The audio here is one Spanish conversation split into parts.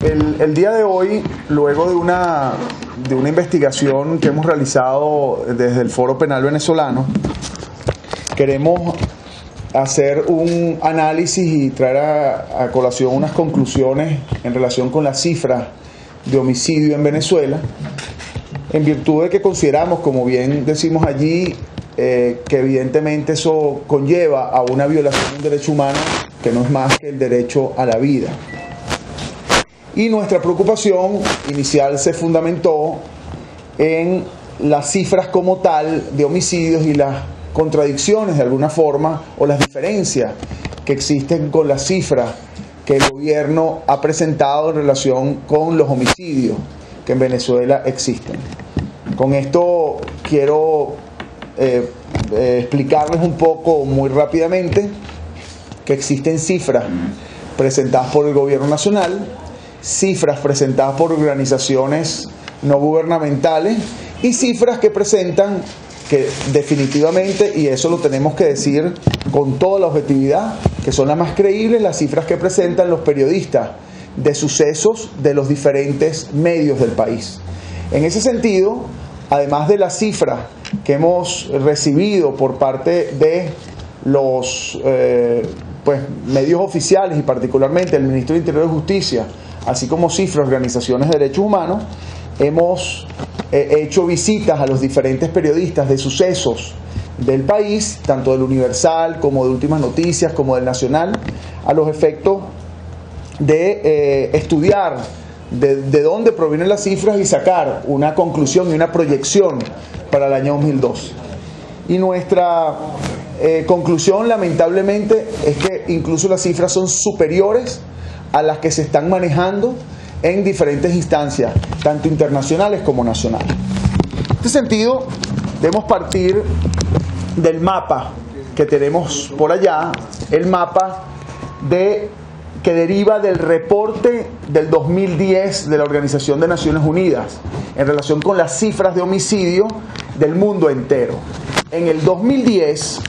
El día de hoy, luego de una investigación que hemos realizado desde el Foro Penal Venezolano, queremos hacer un análisis y traer a colación unas conclusiones en relación con las cifras de homicidio en Venezuela, en virtud de que consideramos, como bien decimos allí, que evidentemente eso conlleva a una violación de un derecho humano que no es más que el derecho a la vida. Y nuestra preocupación inicial se fundamentó en las cifras como tal de homicidios y las contradicciones de alguna forma o las diferencias que existen con las cifras que el gobierno ha presentado en relación con los homicidios que en Venezuela existen. Con esto quiero explicarles un poco muy rápidamente que existen cifras presentadas por el gobierno nacional, cifras presentadas por organizaciones no gubernamentales y cifras que presentan que definitivamente, y eso lo tenemos que decir con toda la objetividad, que son las más creíbles, las cifras que presentan los periodistas de sucesos de los diferentes medios del país. En ese sentido, además de las cifras que hemos recibido por parte de los medios oficiales y particularmente el Ministro de Interior y Justicia, así como cifras de organizaciones de derechos humanos, hemos hecho visitas a los diferentes periodistas de sucesos del país, tanto del Universal como de Últimas Noticias, como del Nacional, a los efectos de estudiar de dónde provienen las cifras y sacar una conclusión y una proyección para el año 2012. Y nuestra conclusión, lamentablemente, es que incluso las cifras son superiores a las que se están manejando en diferentes instancias, tanto internacionales como nacionales. En este sentido, debemos partir del mapa que tenemos por allá, el mapa que deriva del reporte del 2010 de la Organización de Naciones Unidas en relación con las cifras de homicidio del mundo entero. En el 2010,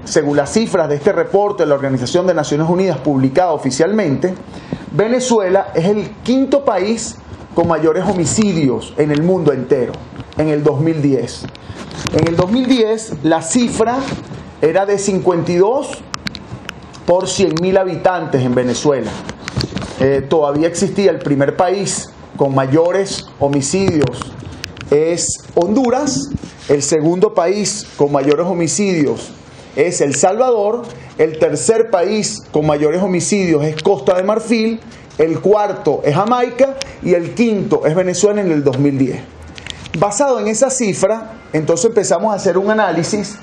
según las cifras de este reporte de la Organización de Naciones Unidas publicado oficialmente, Venezuela es el quinto país con mayores homicidios en el mundo entero, en el 2010. En el 2010 la cifra era de 52 por 100.000 habitantes en Venezuela. Todavía existía el primer país con mayores homicidios, es Honduras. El segundo país con mayores homicidios es El Salvador. El tercer país con mayores homicidios es Costa de Marfil. El cuarto es Jamaica y el quinto es Venezuela en el 2010. Basado en esa cifra, entonces empezamos a hacer un análisis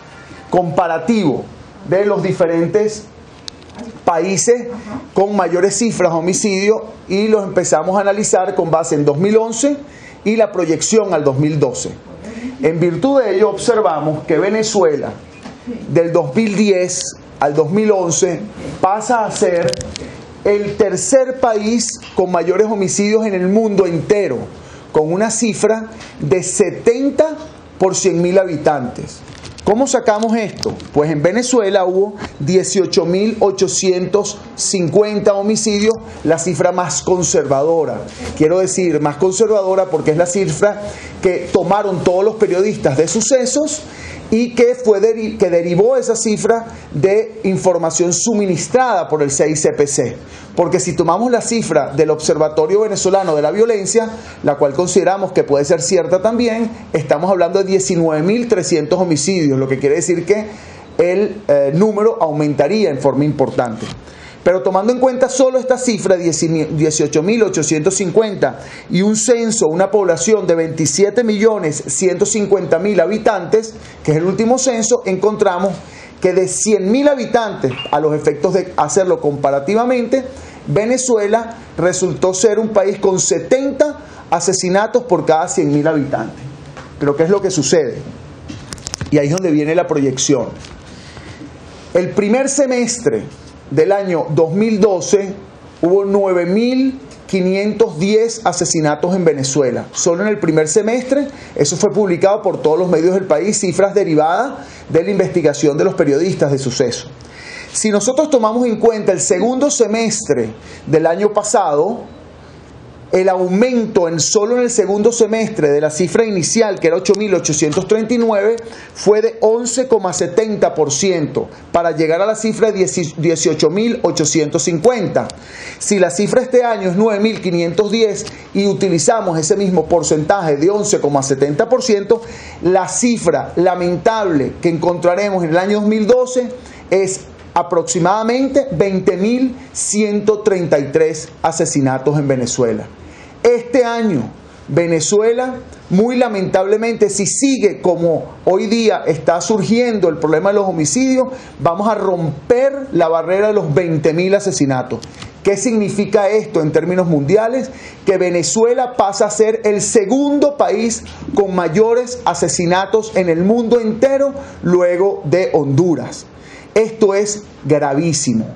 comparativo de los diferentes países con mayores cifras de homicidio y los empezamos a analizar con base en 2011 y la proyección al 2012. En virtud de ello observamos que Venezuela del 2010 al 2011 pasa a ser el tercer país con mayores homicidios en el mundo entero, con una cifra de 70 por 100.000 habitantes. ¿Cómo sacamos esto? Pues en Venezuela hubo 18.850 homicidios, la cifra más conservadora. Quiero decir, más conservadora porque es la cifra que tomaron todos los periodistas de sucesos y que derivó esa cifra de información suministrada por el CICPC. Porque si tomamos la cifra del Observatorio Venezolano de la Violencia, la cual consideramos que puede ser cierta también, estamos hablando de 19.300 homicidios, lo que quiere decir que el número aumentaría en forma importante. Pero tomando en cuenta solo esta cifra, 18.850, y un censo, una población de 27.150.000 habitantes, que es el último censo, encontramos que de 100.000 habitantes, a los efectos de hacerlo comparativamente, Venezuela resultó ser un país con 70 asesinatos por cada 100.000 habitantes. Creo que es lo que sucede. Y ahí es donde viene la proyección. El primer semestre del año 2012 hubo 9.510 asesinatos en Venezuela. Solo en el primer semestre, eso fue publicado por todos los medios del país, cifras derivadas de la investigación de los periodistas de suceso. Si nosotros tomamos en cuenta el segundo semestre del año pasado, el aumento solo en el segundo semestre de la cifra inicial, que era 8.839, fue de 11,70% para llegar a la cifra de 18.850. Si la cifra este año es 9.510 y utilizamos ese mismo porcentaje de 11,70%, la cifra lamentable que encontraremos en el año 2012 es aproximadamente 20.133 asesinatos en Venezuela. Este año, Venezuela, muy lamentablemente, si sigue como hoy día está surgiendo el problema de los homicidios, vamos a romper la barrera de los 20.000 asesinatos. ¿Qué significa esto en términos mundiales? Que Venezuela pasa a ser el segundo país con mayores asesinatos en el mundo entero, luego de Honduras. Esto es gravísimo.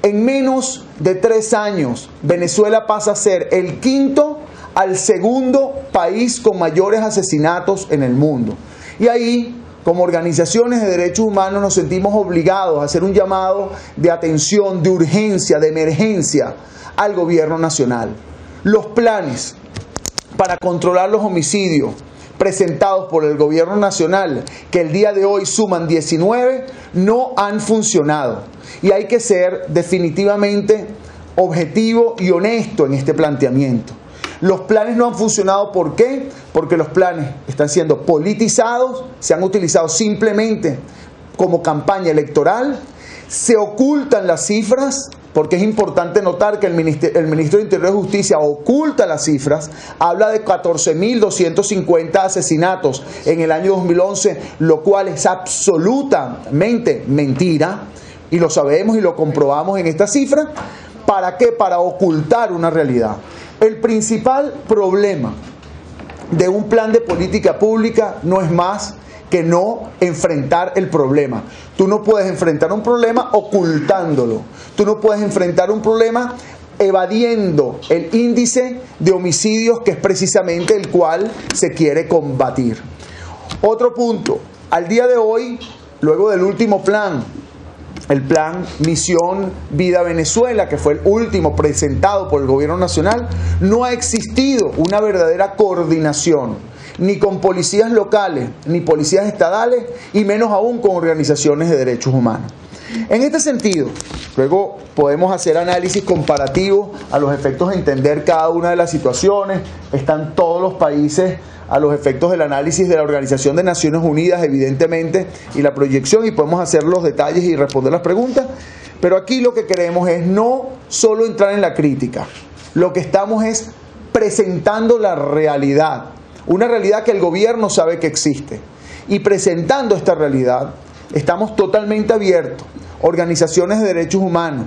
En menos de 3 años, Venezuela pasa a ser el quinto al segundo país con mayores asesinatos en el mundo. Y ahí, como organizaciones de derechos humanos, nos sentimos obligados a hacer un llamado de atención, de urgencia, de emergencia al gobierno nacional. Los planes para controlar los homicidios presentados por el gobierno nacional, que el día de hoy suman 19, no han funcionado. Y hay que ser definitivamente objetivo y honesto en este planteamiento. Los planes no han funcionado, ¿por qué? Porque los planes están siendo politizados, se han utilizado simplemente como campaña electoral, se ocultan las cifras, porque es importante notar que el ministro de Interior y Justicia oculta las cifras, habla de 14.250 asesinatos en el año 2011, lo cual es absolutamente mentira, y lo sabemos y lo comprobamos en esta cifra. ¿Para qué? Para ocultar una realidad. El principal problema de un plan de política pública no es más que no enfrentar el problema. Tú no puedes enfrentar un problema ocultándolo. Tú no puedes enfrentar un problema evadiendo el índice de homicidios, que es precisamente el cual se quiere combatir. Otro punto. Al día de hoy, luego del último plan, el plan Misión Vida Venezuela, que fue el último presentado por el gobierno nacional, no ha existido una verdadera coordinación, ni con policías locales, ni policías estadales, y menos aún con organizaciones de derechos humanos. En este sentido, luego podemos hacer análisis comparativo a los efectos de entender cada una de las situaciones. Están todos los países a los efectos del análisis de la Organización de Naciones Unidas, evidentemente, y la proyección, y podemos hacer los detalles y responder las preguntas. Pero aquí lo que queremos es no solo entrar en la crítica, lo que estamos es presentando la realidad, una realidad que el gobierno sabe que existe, y presentando esta realidad estamos totalmente abiertos, organizaciones de derechos humanos,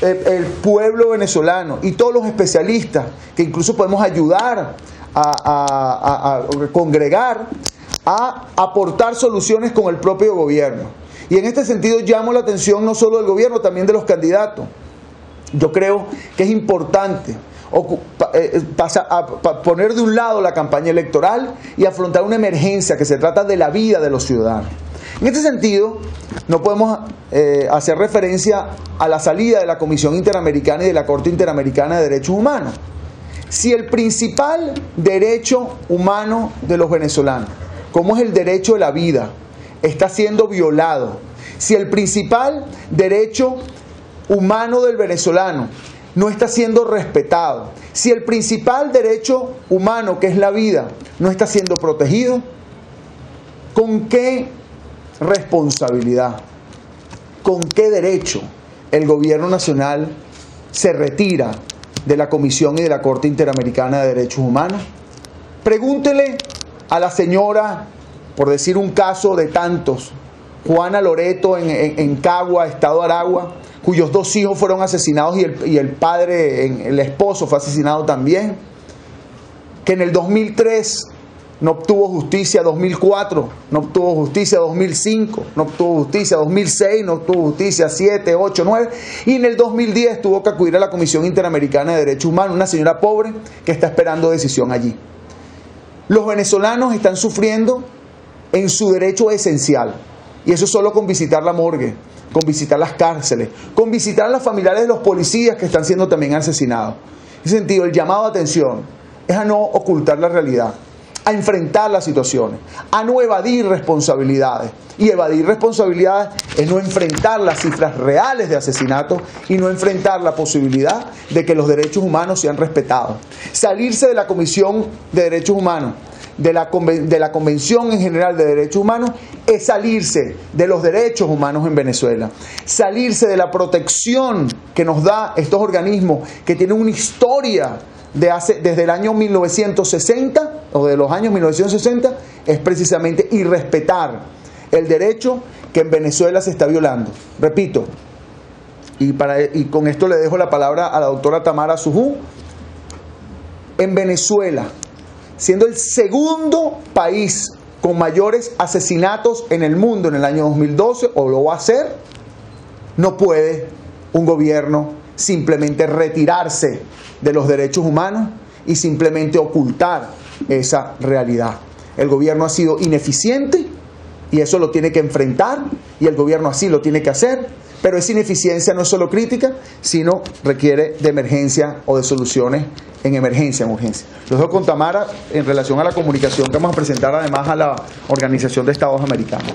el pueblo venezolano y todos los especialistas, que incluso podemos ayudar a congregar, a aportar soluciones con el propio gobierno. Y en este sentido llamo la atención no solo del gobierno, también de los candidatos. Yo creo que es importante poner de un lado la campaña electoral y afrontar una emergencia que se trata de la vida de los ciudadanos. En este sentido, no podemos hacer referencia a la salida de la Comisión Interamericana y de la Corte Interamericana de Derechos Humanos. Si el principal derecho humano de los venezolanos, como es el derecho de la vida, está siendo violado, si el principal derecho humano del venezolano no está siendo respetado, si el principal derecho humano, que es la vida, no está siendo protegido, ¿con qué responsabilidad, con qué derecho el gobierno nacional se retira de la Comisión y de la Corte Interamericana de Derechos Humanos? Pregúntele a la señora, por decir un caso de tantos, Juana Loreto en Cagua, Estado Aragua, cuyos 2 hijos fueron asesinados y el padre, el esposo, fue asesinado también, que en el 2003 no obtuvo justicia, 2004 no obtuvo justicia, 2005 no obtuvo justicia, 2006 no obtuvo justicia, 7, 8, 9, y en el 2010 tuvo que acudir a la Comisión Interamericana de Derechos Humanos, una señora pobre que está esperando decisión allí. Los venezolanos están sufriendo en su derecho esencial, y eso solo con visitar la morgue, con visitar las cárceles, con visitar a los familiares de los policías que están siendo también asesinados. En ese sentido, el llamado a atención es a no ocultar la realidad, a enfrentar las situaciones, a no evadir responsabilidades. Y evadir responsabilidades es no enfrentar las cifras reales de asesinatos y no enfrentar la posibilidad de que los derechos humanos sean respetados. Salirse de la Comisión de Derechos Humanos, de la Convención en general de Derechos Humanos, es salirse de los derechos humanos en Venezuela, salirse de la protección que nos da estos organismos que tienen una historia desde el año 1960 o de los años 1960, es precisamente irrespetar el derecho que en Venezuela se está violando. Repito, y con esto le dejo la palabra a la doctora Tamara Sujú. En Venezuela, siendo el segundo país con mayores asesinatos en el mundo en el año 2012, o lo va a hacer, no puede un gobierno simplemente retirarse de los derechos humanos y simplemente ocultar esa realidad. El gobierno ha sido ineficiente y eso lo tiene que enfrentar y el gobierno así lo tiene que hacer, pero esa ineficiencia no es solo crítica, sino requiere de emergencia o de soluciones en emergencia, en urgencia. Los dejo con Tamara en relación a la comunicación que vamos a presentar además a la Organización de Estados Americanos.